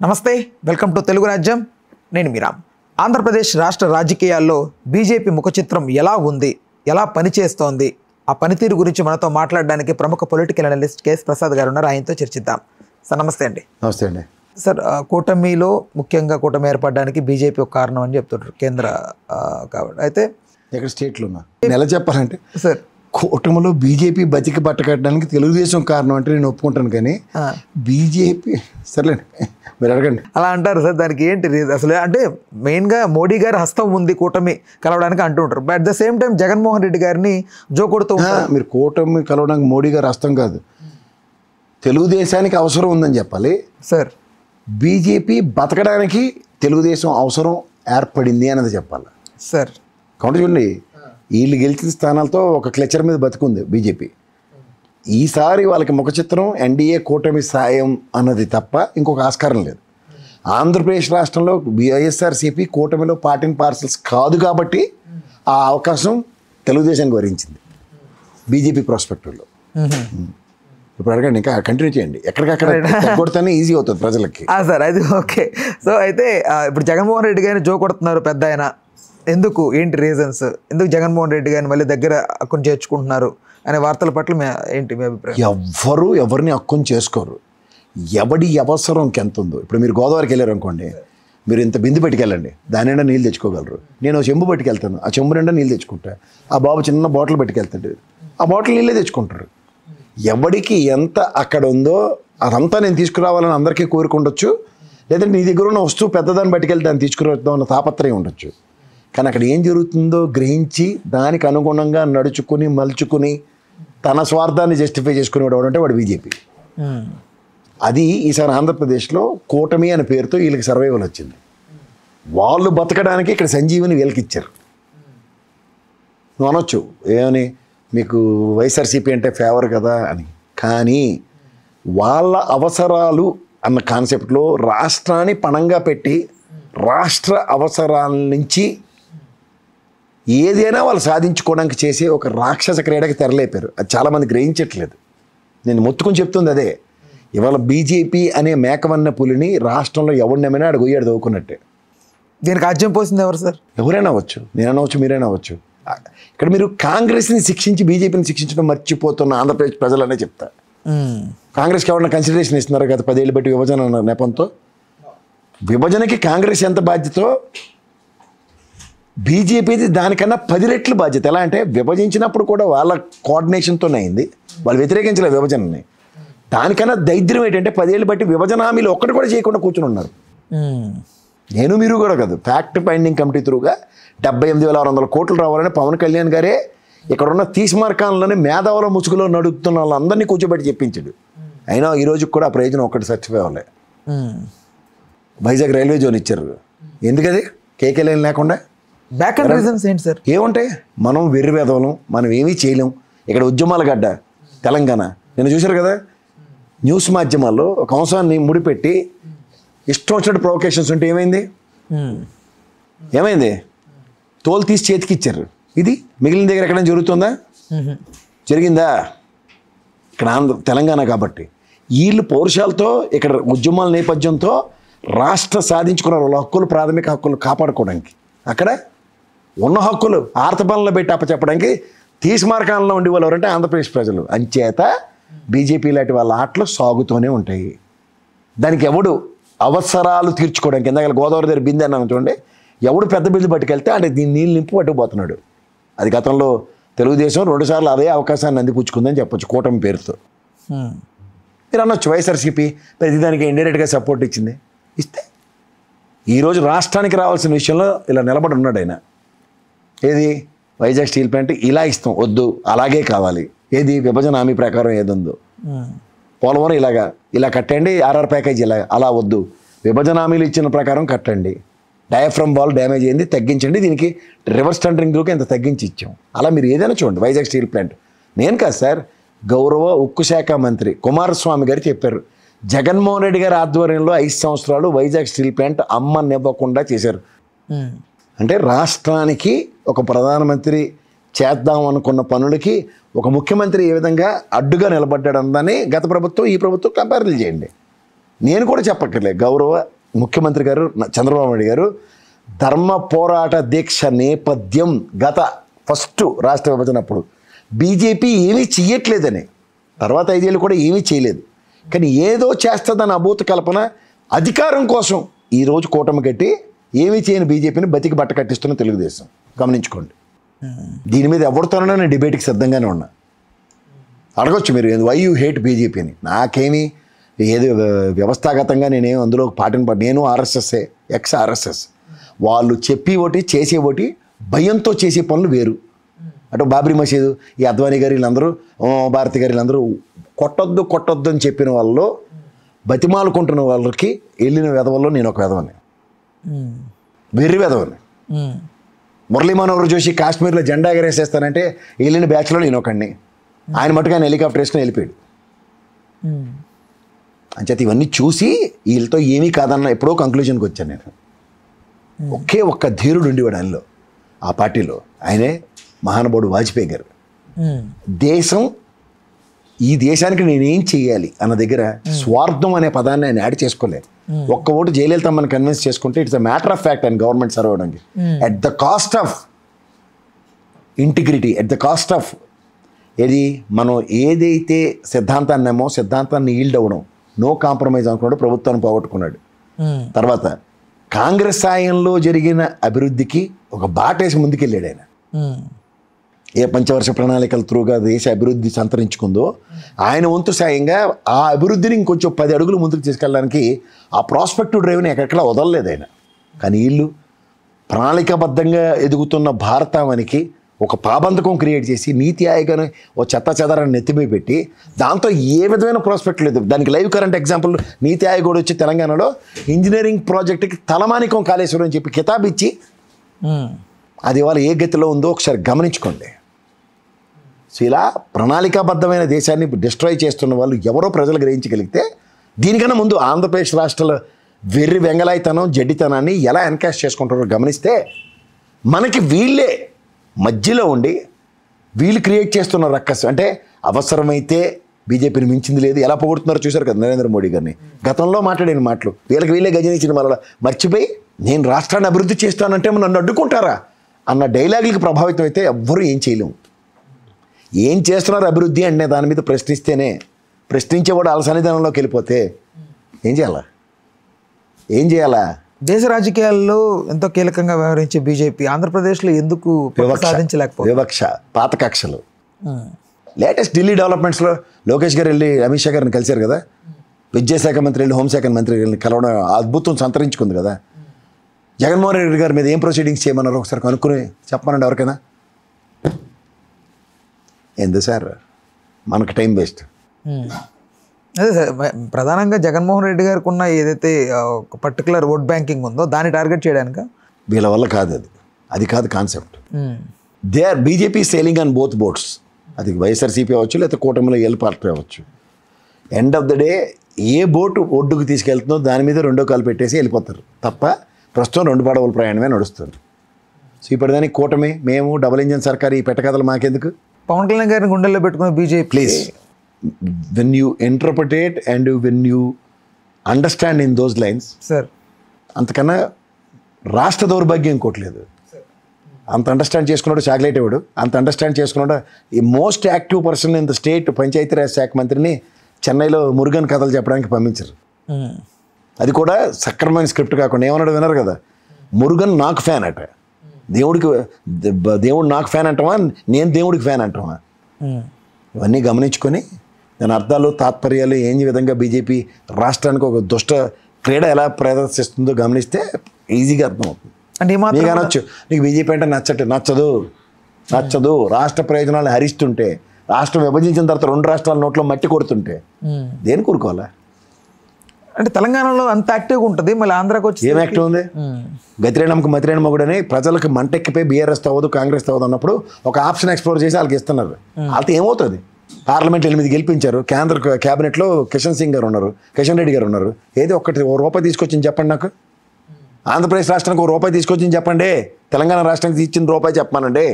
నమస్తే, welcome to Telugu రాజ్యం. నేను మీరామ్. ఆంధ్రప్రదేశ్ రాష్ట్ర రాజకీయాల్లో బీజేపీ ముఖచిత్రం ఎలా ఉంది, ఎలా పనిచేస్తోంది, ఆ పనితీరు గురించి మనతో మాట్లాడడానికి ప్రముఖ పొలిటికల్ అనలిస్ట్ కేఎస్ ప్రసాద్ గారు ఉన్నారు. ఆయనతో చర్చిద్దాం. సార్ నమస్తే అండి. నమస్తే అండి. సార్, కూటమిలో ముఖ్యంగా కూటమి ఏర్పడడానికి బీజేపీ ఒక కారణం అని చెప్తుంటారు కేంద్ర కాబట్టి. అయితే ఇక్కడ స్టేట్లో ఉన్నా నెల చెప్పాలంటే సార్, కూటమిలో బీజేపీ బతికి పట్టకట్టడానికి తెలుగుదేశం కారణం అంటే నేను ఒప్పుకుంటాను, కానీ బీజేపీ సర్లేండి మీరు అడగండి. అలా అంటారు సార్. దానికి ఏంటి రీజన్ అసలు? అంటే మెయిన్గా మోడీ గారి హస్తం ఉంది కూటమి కలవడానికి అంటుంటారు. But at the same time Jaganmohan Reddy గారిని జోకొడుతూ మీరు కూటమి కలవడానికి మోడీ గారు హస్తం కాదు, తెలుగుదేశానికి అవసరం ఉందని చెప్పాలి సార్. బీజేపీ బతకడానికి తెలుగుదేశం అవసరం ఏర్పడింది అన్నది చెప్పాలి సార్. కాబట్టి చూడండి, వీళ్ళు గెలిచిన స్థానాలతో ఒక క్లచర్ మీద బతుకుంది బీజేపీ. ఈసారి వాళ్ళకి ముఖ చిత్రం ఎన్డీఏ కూటమి సాయం అన్నది తప్ప ఇంకొక ఆస్కారం లేదు. ఆంధ్రప్రదేశ్ రాష్ట్రంలో వైఎస్ఆర్సీపీ కూటమిలో పార్ట్ అండ్ పార్సల్స్ కాదు కాబట్టి ఆ అవకాశం తెలుగుదేశానికి వరించింది బీజేపీ ప్రాస్పెక్టివ్లో. ఇప్పుడు అడగండి, ఇంకా కంటిన్యూ చేయండి. ఎక్కడికక్కడ కొడితేనే ఈజీ అవుతుంది ప్రజలకి. సార్ అది ఓకే. సో అయితే ఇప్పుడు జగన్మోహన్ రెడ్డి గారిని జో కొడుతున్నారు పెద్ద ఆయన. ఎందుకు, ఏంటి రీజన్స్? ఎందుకు జగన్మోహన్ రెడ్డి గారిని మళ్ళీ దగ్గర అక్కుని చేర్చుకుంటున్నారు అనే వార్తల పట్ల ఏంటి మీ అభిప్రాయం? ఎవరిని హక్కుని చేసుకోరు. ఎవడి అవసరంకి ఎంత ఉందో. ఇప్పుడు మీరు గోదావరికి వెళ్ళారు అనుకోండి, మీరు ఇంత బిందు పట్టుకెళ్ళండి, దాని నిండా నీళ్ళు తెచ్చుకోగలరు. నేను చెంబు పట్టుకెళ్తాను, ఆ చెంబు నిండా నీళ్ళు తెచ్చుకుంటా. ఆ బాబు చిన్న బాటిల్ పట్టుకెళ్తాడు, ఆ బాటిల్ నీళ్ళే తెచ్చుకుంటారు. ఎవడికి ఎంత అక్కడ ఉందో అదంతా నేను తీసుకురావాలని అందరికీ కోరుకుండొచ్చు, లేదంటే నీ దగ్గర ఉన్న వస్తువు పెద్దదాన్ని పట్టుకెళ్తే దాన్ని తీసుకురావద్దాం అన్న తాపత్రయం ఉండొచ్చు. కానీ అక్కడ ఏం జరుగుతుందో గ్రహించి దానికి అనుగుణంగా నడుచుకుని మలుచుకుని తన స్వార్థాన్ని జస్టిఫై చేసుకునేవాడు అంటే వాడు బీజేపీ. అది ఈసారి ఆంధ్రప్రదేశ్లో కూటమి అనే పేరుతో వీళ్ళకి సర్వైవల్ వచ్చింది. వాళ్ళు బతకడానికి ఇక్కడ సంజీవిని వీళ్ళకి ఇచ్చారు. నువ్వు అనొచ్చు ఏమని, మీకు వైఎస్ఆర్సీపీ అంటే ఫేవర్ కదా అని. కానీ వాళ్ళ అవసరాలు అన్న కాన్సెప్ట్లో రాష్ట్రాన్ని పణంగా పెట్టి రాష్ట్ర అవసరాల నుంచి ఏదైనా వాళ్ళు సాధించుకోవడానికి చేసే ఒక రాక్షస క్రీడకి తెరలేపారు. అది చాలామంది గ్రహించట్లేదు. నేను మొత్తుకుని చెప్తుంది అదే. ఇవాళ బీజేపీ అనే మేకవన్న పులిని రాష్ట్రంలో ఎవరినైనా అక్కడ గొయ్యాడు దవ్వుకున్నట్టే. దీనికి ఆజ్యం పోసింది ఎవరు సార్? ఎవరైనా అవ్వచ్చు, నేనైనా అవ్వచ్చు, మీరైనా అవ్వచ్చు. ఇక్కడ మీరు కాంగ్రెస్ని శిక్షించి బీజేపీని శిక్షించడం మర్చిపోతున్న ఆంధ్రప్రదేశ్ ప్రజలనే చెప్తా. కాంగ్రెస్కి ఎవరైనా కన్సిడరేషన్ ఇస్తున్నారు కదా 10 ఏళ్ళు బట్టి విభజన అన్న నెపంతో. విభజనకి కాంగ్రెస్ ఎంత బాధ్యతో బీజేపీది దానికన్నా 10 రెట్లు బాధ్యత. ఎలా అంటే విభజించినప్పుడు కూడా వాళ్ళ కోఆర్డినేషన్తోనే అయింది, వాళ్ళు వ్యతిరేకించలేదు విభజనని. దానికన్నా దైద్యం ఏంటంటే 10 ఏళ్ళు బట్టి విభజన హామీలు ఒక్కటి కూడా చేయకుండా కూర్చుని ఉన్నారు. నేను మీరు కూడా కాదు, ఫ్యాక్ట్ ఫైండింగ్ కమిటీ త్రూగా 78,600 కోట్లు రావాలని పవన్ కళ్యాణ్ గారే ఇక్కడున్న తీస్మార్కాన్లోనే మేధావుల ముసుగులో నడుపుతున్న వాళ్ళందరినీ కూర్చోబెట్టి చెప్పించాడు. అయినా ఈ రోజుకి కూడా ఆ ప్రయోజనం ఒక్కటి సర్టిఫై అవ్వలే. వైజాగ్ రైల్వే జోన్ ఇచ్చారు, ఎందుకది కేకే లైన్ లేకుండా? బ్యాక్ అండ్ రీజన్స్ ఏంటి సార్? ఏముంటాయి, మనం వెర్రి వేదవలం, మనం ఏమీ చేయలేం. ఇక్కడ ఉద్యమాల గడ్డ తెలంగాణ. నేను చూశారు కదా న్యూస్ మాధ్యమాల్లో ఒక అంశాన్ని ముడిపెట్టి ఇష్టం వచ్చినట్టు ప్రొవకేషన్స్ ఉంటే ఏమైంది తోలు తీసి చేతికి ఇచ్చారు. ఇది మిగిలిన దగ్గర ఎక్కడైనా జరుగుతుందా? జరిగిందా? ఇక్కడ తెలంగాణ కాబట్టి వీళ్ళు పౌరుషాలతో ఇక్కడ ఉద్యమాల నేపథ్యంతో రాష్ట్ర సాధించుకున్నారు. వాళ్ళ హక్కులు, ప్రాథమిక హక్కులు కాపాడుకోవడానికి. అక్కడ ఉన్న హక్కులు ఆర్తపాలనలో పెట్టి అప్పచెప్పడానికి తీస్మార్కాలలో ఉండి వాళ్ళు ఎవరంటే ఆంధ్రప్రదేశ్ ప్రజలు. అంచేత బీజేపీ లాంటి వాళ్ళ ఆటలు సాగుతూనే ఉంటాయి. దానికి ఎవడు అవసరాలు తీర్చుకోవడానికి, ఇందాక గోదావరి దగ్గర బిందె అన్నాను చూడండి, ఎవడు పెద్ద బిందు పట్టుకెళ్తే అంటే దీన్ని నీళ్ళు నింపు పట్టుకుపోతున్నాడు. అది గతంలో తెలుగుదేశం 2 సార్లు అదే అవకాశాన్ని అందిపుచ్చుకుందని చెప్పొచ్చు కూటమి పేరుతో. మీరు అనొచ్చు వైఎస్ఆర్సీపీ ప్రతిదానికి ఇండైరెక్ట్గా సపోర్ట్ ఇచ్చింది. ఇస్తే ఈరోజు రాష్ట్రానికి రావాల్సిన విషయంలో ఇలా నిలబడి ఉన్నాడు ఆయన. ఏది వైజాగ్ స్టీల్ ప్లాంట్ ఇలా ఇస్తాం వద్దు, అలాగే కావాలి. ఏది విభజన హామీ ప్రకారం ఏది ఉందో, పోలవరం ఇలా కట్టండి, ఆర్ఆర్ ప్యాకేజ్ అలా వద్దు, విభజన హామీలు ఇచ్చిన ప్రకారం కట్టండి, డయాఫ్రమ్ వాల్ డ్యామేజ్ అయింది తగ్గించండి, దీనికి రివర్స్ టెండరింగ్లోకి ఎంత తగ్గించి ఇచ్చాం. అలా మీరు ఏదైనా చూడండి. వైజాగ్ స్టీల్ ప్లాంట్ నేను కాదు సార్, గౌరవ ఉక్కు శాఖ మంత్రి కుమారస్వామి గారు చెప్పారు. జగన్మోహన్ రెడ్డి గారి ఆధ్వర్యంలో 5 సంవత్సరాలు వైజాగ్ స్టీల్ ప్లాంట్ అమ్మనివ్వకుండా చేశారు. అంటే రాష్ట్రానికి ఒక ప్రధానమంత్రి చేద్దాం అనుకున్న పనులకి ఒక ముఖ్యమంత్రి ఏ విధంగా అడ్డుగా నిలబడ్డాడు అన్నదాన్ని గత ప్రభుత్వం ఈ ప్రభుత్వం కంపారిజన్ చేయండి. నేను కూడా చెప్పక్కర్లే, గౌరవ ముఖ్యమంత్రి గారు చంద్రబాబు నాయుడు గారు ధర్మ పోరాట దీక్ష నేపథ్యం గత ఫస్ట్ రాష్ట్ర విభజన అప్పుడు బీజేపీ ఏమీ చెయ్యట్లేదని, తర్వాత 5 ఏళ్ళు కూడా ఏమీ చేయలేదు, కానీ ఏదో చేస్తుందని అభూత కల్పన అధికారం కోసం ఈరోజు కూటమి కట్టి ఏమీ చేయని బీజేపీని బతికి బట్ట కట్టిస్తున్న తెలుగుదేశం. గమనించుకోండి. దీని మీద ఎవరితోనైనా నేను డిబేట్కి సిద్ధంగానే ఉన్నా. అడగొచ్చు మీరు, వై యూ హేట్ బీజేపీని. నాకేమీ ఏదో వ్యవస్థాగతంగా నేనేం అందులో నేను ఆర్ఎస్ఎస్ఏ, ఎక్స్ ఆర్ఎస్ఎస్. వాళ్ళు చెప్పి ఒకటి చేసే ఒకటి, భయంతో చేసే పనులు వేరు. అటు బాబ్రీ మసీదు, ఈ అద్వానీ గారు వీళ్ళందరూ, భారతి గారు వీళ్ళందరూ కొట్టొద్దు అని చెప్పిన వాళ్ళు, బతిమాలుకుంటున్న వాళ్ళకి వెళ్ళిన వెధవల్లో నేను ఒక వెధవని, వెర్రి వెధవని. మురళీ మనోహర్ జోషి కాశ్మీర్లో జెండా ఎగరేసేస్తానంటే వెళ్ళిన బ్యాచ్లో నేను ఒకడిని. ఆయన మటుకు ఆయన హెలికాప్టర్ వేసుకుని వెళ్ళిపోయాడు. అంచేత ఇవన్నీ చూసి వీళ్ళతో ఏమీ కాదన్న ఎప్పుడో కంక్లూజన్కి వచ్చాను నేను. ఒకే ఒక్క ధీరుడు ఉండేవాడు ఆయనలో, ఆ పార్టీలో. ఆయనే మహానుభావుడు వాజ్పేయి గారు. దేశం, ఈ దేశానికి నేనేం చెయ్యాలి అన్న దగ్గర స్వార్థం అనే పదాన్ని ఆయన యాడ్ చేసుకోలేదు. ఒక్క ఓటు జయలలితమ్మని కన్విన్స్ చేసుకుంటే it's a matter of fact ఆయన గవర్నమెంట్ సర్వ్ అవడానికి, at the cost of integrity, at the cost of ఏది మనం ఏదైతే సిద్ధాంతాన్ని ఈల్డ్ అవ్వడం, నో కాంప్రమైజ్ అనుకున్నాడు, ప్రభుత్వాన్ని పోగొట్టుకున్నాడు. తర్వాత కాంగ్రెస్ సాయంలో జరిగిన అభివృద్ధికి ఒక బాటేసి ముందుకెళ్ళాడు ఆయన. ఏ పంచవర్ష ప్రణాళికల త్రూగా దేశ అభివృద్ధి సంతరించుకుందో ఆయన వంతు సాయంగా ఆ అభివృద్ధిని ఇంకొంచెం 10 అడుగులు ముందుకు తీసుకెళ్ళడానికి ఆ ప్రాస్పెక్టివ్ డ్రైవ్ని ఎక్కడెక్కడా వదలలేదు ఆయన. కానీ వీళ్ళు ప్రణాళికాబద్ధంగా ఎదుగుతున్న భారతావనికి ఒక పాబంధకం క్రియేట్ చేసి నీతి ఆయోగాన్ని ఓ చెత్త చెదారాన్ని నెత్తిమీ పెట్టి దాంతో ఏ విధమైన ప్రాస్పెక్ట్ లేదు. దానికి లైవ్ కరెంట్ ఎగ్జాంపుల్, నీతి ఆయోగ్ కూడా వచ్చి తెలంగాణలో ఇంజనీరింగ్ ప్రాజెక్టుకి తలమానికం కాళేశ్వరం అని చెప్పి కితాబ్ ఇచ్చి అది ఇవాళ ఏ గతిలో ఉందో ఒకసారి గమనించుకోండి. సో ఇలా ప్రణాళికాబద్ధమైన దేశాన్ని డిస్ట్రాయ్ చేస్తున్న వాళ్ళు ఎవరో ప్రజలు గ్రహించగలిగితే, దీనికన్నా ముందు ఆంధ్రప్రదేశ్ రాష్ట్రాల వెర్రి వెంగళాయితనం, జడ్డితనాన్ని ఎలా ఎన్కాష్ చేసుకుంటారో గమనిస్తే మనకి వీళ్ళే మధ్యలో ఉండి వీళ్ళు క్రియేట్ చేస్తున్న రక్కస్. అంటే అవసరమైతే బీజేపీని మించింది లేదు, ఎలా పొగుడుతున్నారో చూశారు కదా నరేంద్ర మోడీ గారిని. గతంలో మాట్లాడిన మాటలు వీళ్ళకి వీళ్ళే గజనిచ్చిన వల్ల మర్చిపోయి నేను రాష్ట్రాన్ని అభివృద్ధి చేస్తానంటే నన్ను అడ్డుకుంటారా అన్న డైలాగులకు ప్రభావితం అయితే ఎవ్వరూ ఏం చేయలేము. ఏం చేస్తున్నారు అభివృద్ధి అంటే దాని మీద ప్రశ్నిస్తేనే, ప్రశ్నించేవాడు అలసనిధనంలోకి వెళ్ళిపోతే ఏం చేయాలా? దేశ రాజకీయాల్లో ఎంతో కీలకంగా వ్యవహరించే బీజేపీ ఆంధ్రప్రదేశ్లో ఎందుకు సాధించలేకపోతే? వివక్ష, పాత కక్షలు. లేటెస్ట్ ఢిల్లీ డెవలప్మెంట్స్లో లోకేష్ గారు వెళ్ళి అమిత్ షా గారిని కలిశారు కదా, విద్యాశాఖ మంత్రి వెళ్ళి హోంశాఖ మంత్రి వెళ్ళి కలవడం అద్భుతం సంతరించుకుంది కదా. జగన్మోహన్ రెడ్డి గారి మీద ఏం ప్రొసీడింగ్స్ చేయమన్నారు ఒకసారి కనుక్కుని చెప్పమనండి ఎవరికైనా. ఎందుకు సార్ మనకు టైం వేస్ట్. అదే సార్, ప్రధానంగా జగన్మోహన్ రెడ్డి గారికి ఉన్న ఏదైతే ఒక పర్టికులర్ ఓట్ బ్యాంకింగ్ ఉందో దాన్ని టార్గెట్ చేయడానికి వీళ్ళ వల్ల కాదు, అది కాదు concept. They are BJP sailing on both boats. అది వైఎస్ఆర్సీపీ అవ్వచ్చు, లేకపోతే కూటమిలో ఏళ్ళు పార్టీ అవ్వచ్చు. ఎండ్ ఆఫ్ ద డే ఏ బోటు ఒడ్డుకు తీసుకెళ్తుందో దాని మీద రెండో కాలు పెట్టేసి వెళ్ళిపోతారు తప్ప ప్రస్తుతం 2 పడవల ప్రయాణమే నడుస్తుంది. సో ఇప్పటిదానికి కూటమి, మేము డబుల్ ఇంజన్ సర్కార్, ఈ పెట్టకథలు మాకెందుకు? పవన్ కళ్యాణ్ గారిని గుండెల్లో పెట్టుకున్న BJP. Please, when you ఇంటర్ప్రిటేట్ and when you understand in those lines, sir అంతకన్నా రాష్ట్ర దౌర్భాగ్యం ఇంకోట్లేదు. అంత అండర్స్టాండ్ చేసుకున్నాడు చాక్లెట్ ఇవ్వడు, అంత అండర్స్టాండ్ చేసుకున్నాడు ఈ most active person in the state Panchayati Raj శాఖ మంత్రిని చెన్నైలో మురుగన్ కథలు చెప్పడానికి పంపించారు. అది కూడా సక్రమైన స్క్రిప్ట్ కాకుండా ఏమన్నాడు వినరు కదా, మురుగన్ నాకు ఫ్యాన్ అట. దేవుడు నాకు ఫ్యాన్ అంటావా, నేను దేవుడికి ఫ్యాన్ అంటావా? ఇవన్నీ గమనించుకొని దాని అర్థాలు, తాత్పర్యాలు ఏం విధంగా బీజేపీ రాష్ట్రానికి ఒక దుష్ట క్రీడ ఎలా ప్రదర్శిస్తుందో గమనిస్తే ఈజీగా అర్థమవుతుంది. అంటే నీకు అనొచ్చు, నీకు బీజేపీ అంటే నచ్చదు, రాష్ట్ర ప్రయోజనాలు హరిస్తుంటే, రాష్ట్రం విభజించిన తర్వాత 2 రాష్ట్రాల నోట్లో మట్టి కొడుతుంటే దేని కూరుకోవాలా? అంటే తెలంగాణలో అంత యాక్టివ్గా ఉంటుంది, మళ్ళీ ఆంధ్రాకి వచ్చి ఏం యాక్టివ్ ఉంది? గతిరేనమ్మకు మతిరేణ మొగుడని ప్రజలకు మంటెక్కిపోయి బీఆర్ఎస్ అవ్వదు, కాంగ్రెస్ అవ్వదు అన్నప్పుడు ఒక ఆప్షన్ ఎక్స్ప్లోర్ చేసి వాళ్ళకి ఇస్తున్నారు. వాళ్ళతో ఏమవుతుంది? పార్లమెంట్ 8 గెలిపించారు, కేంద్ర క్యాబినెట్లో కిషన్ సింగ్ గారు ఉన్నారు, కిషన్ రెడ్డి గారు ఉన్నారు. ఏదో ₹1 తీసుకొచ్చింది చెప్పండి నాకు. ఆంధ్రప్రదేశ్ రాష్ట్రానికి ₹1 తీసుకొచ్చింది చెప్పండి, తెలంగాణ రాష్ట్రానికి ఇచ్చిన ₹1 చెప్పమానండి.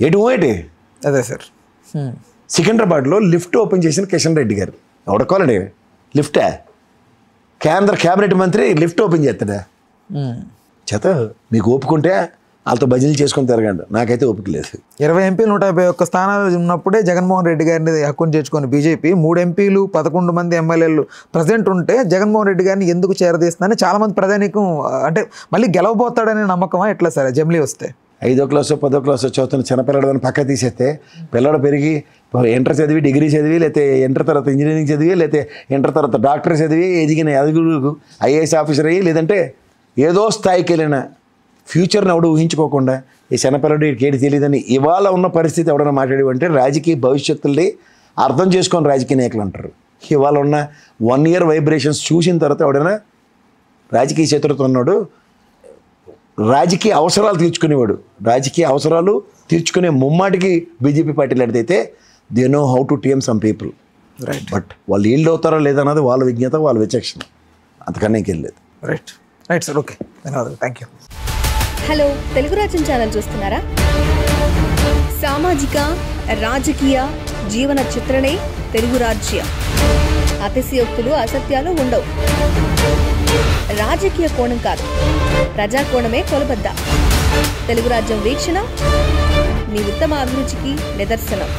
ఏంటి? అదే సార్, సికింద్రాబాద్లో లిఫ్ట్ ఓపెన్ చేసిన కిషన్ రెడ్డి గారు ఎవడుకోవాలండి? లిఫ్టా? కేంద్ర కేబినెట్ మంత్రి లిఫ్ట్ ఓపెన్ చేస్తాడా? చేత మీకు ఓపుకుంటే వాళ్ళతో భజనలు చేసుకొని తిరగండి, నాకైతే ఓపిక లేదు. 20 ఎంపీలు 151 స్థానాలు ఉన్నప్పుడే జగన్మోహన్ రెడ్డి గారిని హక్కును చేర్చుకొని బీజేపీ 3 ఎంపీలు 11 మంది ఎమ్మెల్యేలు ప్రజెంట్ ఉంటే జగన్మోహన్ రెడ్డి గారిని ఎందుకు చేరదీస్తుందని చాలామంది ప్రధానికం అంటే మళ్ళీ గెలవబోతాడనే నమ్మకమా ఎట్లా సరే జమిలీ వస్తే? 5వ క్లాసో 10వ క్లాసో చదువుతున్న చిన్నపిల్లడని పక్క తీసేస్తే పిల్లడు పెరిగి ఇంటర్ చదివి డిగ్రీ చదివి లేకపోతే ఇంటర్ తర్వాత ఇంజనీరింగ్ చదివి లేకపోతే ఇంటర్ తర్వాత డాక్టర్ చదివి ఎదిగిన ఎదుగుకు ఐఏఎస్ ఆఫీసర్ అయ్యి లేదంటే ఏదో స్థాయికి వెళ్ళిన ఫ్యూచర్ని ఎవడు ఊహించుకోకుండా ఈ చిన్నపిల్లడు ఏది తెలియదని ఇవాళ ఉన్న పరిస్థితి ఎవడన్నా మాట్లాడేవంటే రాజకీయ భవిష్యత్తుల్ని అర్థం చేసుకొని రాజకీయ నాయకులు అంటారు. ఇవాళ ఉన్న 1 year వైబ్రేషన్స్ చూసిన తర్వాత ఎవడైనా రాజకీయ చతురత ఉన్నాడు, రాజకీయ అవసరాలు తీర్చుకునేవాడు, రాజకీయ అవసరాలు తీర్చుకునే ముమ్మాటికి బీజేపీ పార్టీలు అడిగితే they know how to TM some people. Right. But వాళ్ళు ఈల్డ్ అవుతారో లేదన్నది వాళ్ళ విజ్ఞత, వాళ్ళ విచక్షణ, అంతకన్నా ఇంకెళ్ళలేదు. రైట్ రైట్ సార్, ఓకే, ధన్యవాదాలు, థ్యాంక్ యూ. హలో, తెలుగు రాజ్యం ఛానల్ చూస్తున్నారా? సామాజిక రాజకీయ జీవన చిత్రణే తెలుగు రాజ్యం. అతిశయోక్తులు అసత్యాలు ఉండవు. రాజకీయ కోణం కాదు, ప్రజా కోణమే కొలబద్ద. తెలుగు రాజ్యం వీక్షణ మీ ఉత్తమ అభిరుచికి నిదర్శనం.